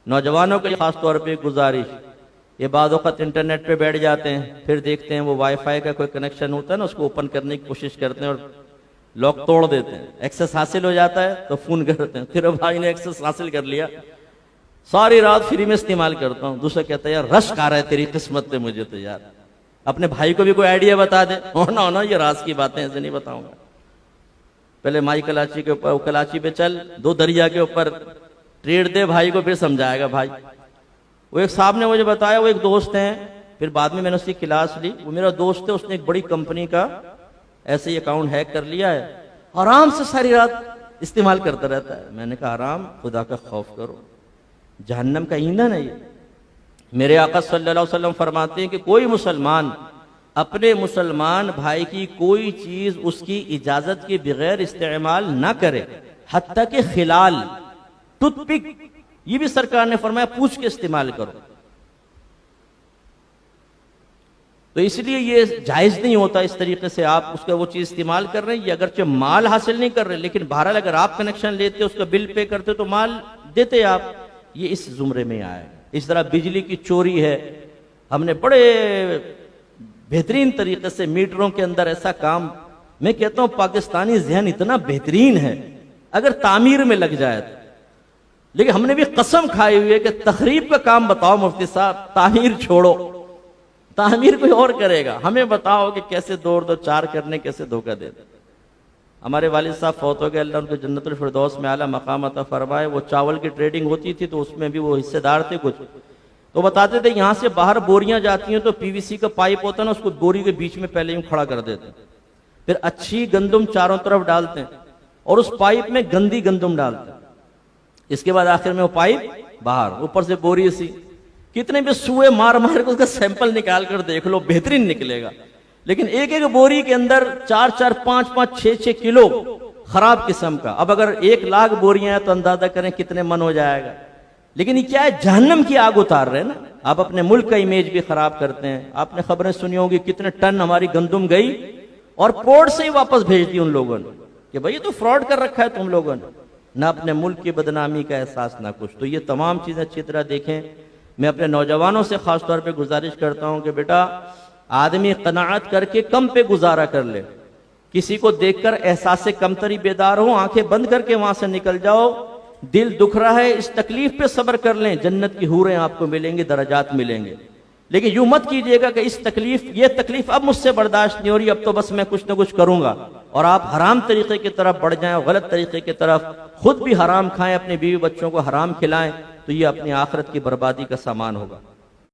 नौजवानों के लिए खास तौर पे गुजारिश, ये बाद वक़्त इंटरनेट पे बैठ जाते हैं, फिर देखते हैं वो वाईफाई का कोई कनेक्शन होता है ना, उसको ओपन करने की कोशिश करते हैं और लॉक तोड़ देते हैं। एक्सेस हासिल हो जाता है तो फोन करते हैं, फिर भाई ने एक्सेस हासिल कर लिया, सारी रात फ्री में इस्तेमाल करता हूँ। दूसरा कहता है यार रश्क आ रहा है तेरी किस्मत पे मुझे तो यार। अपने भाई को भी कोई आइडिया बता दे, हो ना ये राज की बातें ऐसे नहीं बताऊंगा। पहले माई कलाची के ऊपर, कलाची पे चल, दो दरिया के ऊपर ट्रेड दे भाई को, फिर समझाएगा भाई। वो एक साहब ने मुझे बताया, वो एक दोस्त हैं, फिर बाद में मैंने उसकी क्लास ली। वो मेरा दोस्त है, उसने एक बड़ी कंपनी का ऐसे ही अकाउंट हैक कर लिया है, आराम से सारी रात इस्तेमाल करता रहता है। मैंने कहा आराम, खुदा का खौफ करो, जहन्नम का ईंधन है ये। मेरे आका सल्लल्लाहु अलैहि वसल्लम फरमाते हैं कि कोई मुसलमान अपने मुसलमान भाई की कोई चीज उसकी इजाजत के बगैर इस्तेमाल ना करे, हत्ता के खिलाल, टूथपिक, ये भी सरकार ने फरमाया पूछ के इस्तेमाल करो। तो इसलिए ये जायज नहीं होता इस तरीके से आप उसका वो चीज इस्तेमाल कर रहे हैं। ये अगरचे माल हासिल नहीं कर रहे, लेकिन बहरहाल अगर आप कनेक्शन लेते, उसका बिल पे करते तो माल देते आप, ये इस जुमरे में आएगा। इस तरह बिजली की चोरी है, हमने बड़े बेहतरीन तरीके से मीटरों के अंदर ऐसा काम, मैं कहता हूं पाकिस्तानी जहन इतना बेहतरीन है, अगर तामीर में लग जाए तो। लेकिन हमने भी कसम खाई हुई है कि तखरीब का काम बताओ मुफ्ती साहब, तामीर छोड़ो, तामीर कोई और करेगा, हमें बताओ कि कैसे दो चार करने, कैसे धोखा दे। हमारे वालिद साहब फौत हो गए, अल्लाह उनको जन्नतुल फिरदौस में आला मकाम अता फरमाए। वो चावल की ट्रेडिंग होती थी तो उसमें भी वो हिस्सेदार थे कुछ। तो बताते थे यहाँ से बाहर बोरियां जाती हैं तो पीवीसी का पाइप होता है ना, उसको बोरी के बीच में पहले यूं खड़ा कर देते हैं, फिर अच्छी गंदुम चारों तरफ डालते हैं और उस पाइप में गंदी गंदुम डालते हैं। इसके बाद आखिर में वो पाइप बाहर, ऊपर से बोरी सी, कितने भी सुए मार मार के उसका सैंपल निकाल कर देख लो, बेहतरीन निकलेगा। लेकिन एक एक बोरी के अंदर 4-4, 5-5, 6-6 किलो खराब किस्म का। अब अगर 1 लाख बोरियां हैं तो अंदाजा करें कितने मन हो जाएगा। लेकिन ये क्या है, जहन्नम की आग उतार रहे हैं ना। आप अपने मुल्क का इमेज भी खराब करते हैं। आपने खबरें सुनी होंगी कितने टन हमारी गंदुम गई और पोर्ट से ही वापस भेज दी उन लोगों ने कि भाई ये तो फ्रॉड कर रखा है तुम लोगों ने। ना अपने मुल्क की बदनामी का एहसास, ना कुछ। तो ये तमाम चीजें अच्छी तरह देखें। मैं अपने नौजवानों से खास तौर पे गुजारिश करता हूं कि बेटा आदमी कनाअत करके कम पे गुजारा कर ले। किसी को देखकर एहसास से कमतरी बेदार हो, आंखें बंद करके वहां से निकल जाओ। दिल दुख रहा है, इस तकलीफ पे सब्र कर लें, जन्नत की हूरें आपको मिलेंगी, दर्जात मिलेंगे। लेकिन यूं मत कीजिएगा कि इस तकलीफ, ये तकलीफ अब मुझसे बर्दाश्त नहीं हो रही, अब तो बस मैं कुछ ना कुछ करूंगा, और आप हराम तरीके की तरफ बढ़ जाएं, गलत तरीके की तरफ, खुद भी हराम खाएं, अपने बीवी बच्चों को हराम खिलाएं, तो ये अपनी आखिरत की बर्बादी का सामान होगा।